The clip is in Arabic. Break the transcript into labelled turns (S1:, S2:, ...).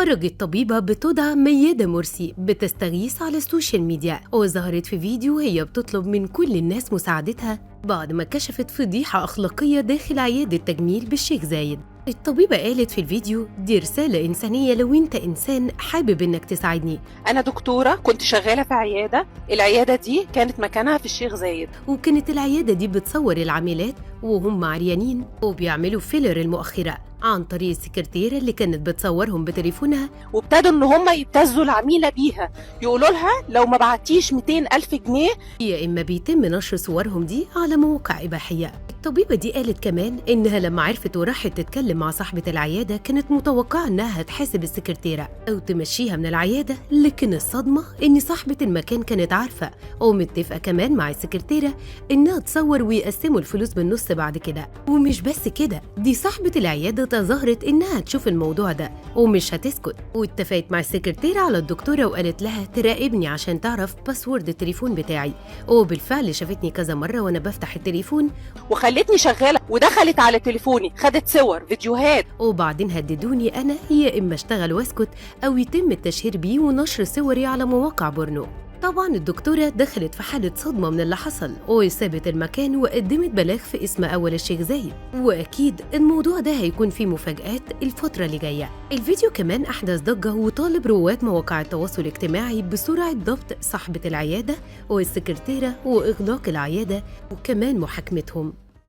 S1: خرجت طبيبة بتدعى ميادة مرسي بتستغيث على السوشيال ميديا، وظهرت في فيديو هي بتطلب من كل الناس مساعدتها بعد ما كشفت فضيحة أخلاقية داخل عيادة تجميل بالشيخ زايد. الطبيبة قالت في الفيديو: دي رسالة إنسانية لو أنت إنسان حابب إنك تساعدني.
S2: أنا دكتورة كنت شغالة في العيادة دي كانت مكانها في الشيخ زايد،
S1: وكانت العيادة دي بتصور العاملات وهم عريانين وبيعملوا فيلر المؤخرة عن طريق السكرتيرة اللي كانت بتصورهم بتليفونها،
S2: وابتدوا إن هم يبتزوا العميلة بيها، يقولوا لها لو ما بعتيش 200,000 جنيه
S1: يا إما بيتم نشر صورهم دي على مواقع إباحية. الطبيبة دي قالت كمان إنها لما عرفت وراحت تتكلم مع صاحبة العيادة كانت متوقعة إنها هتحاسب السكرتيرة أو تمشيها من العيادة، لكن الصدمة إن صاحبة المكان كانت عارفة ومتفقة كمان مع السكرتيرة إنها تصور ويقسموا الفلوس بالنص بعد كده. ومش بس كده، دي صاحبة العيادة تظاهرت إنها تشوف الموضوع ده ومش هتسكت، واتفقت مع السكرتيرة على الدكتورة وقالت لها تراقبني عشان تعرف باسورد التليفون بتاعي، وبالفعل شافتني كذا مرة وأنا بفتح التليفون
S2: وخلتني شغالة ودخلت على تليفوني خدت صور فيديوهات،
S1: وبعدين هددوني أنا يا إما أشتغل واسكت أو يتم التشهير بيه ونشر صوري على مواقع بورنو. طبعا الدكتورة دخلت في حالة صدمة من اللي حصل وسابت المكان وقدمت بلاغ في اسم أول الشيخ زايد، وأكيد الموضوع ده هيكون فيه مفاجآت الفترة اللي جاية. الفيديو كمان أحدث ضجة وطالب رواد مواقع التواصل الاجتماعي بسرعة ضبط صاحبة العيادة والسكرتيرة وإغلاق العيادة وكمان محاكمتهم.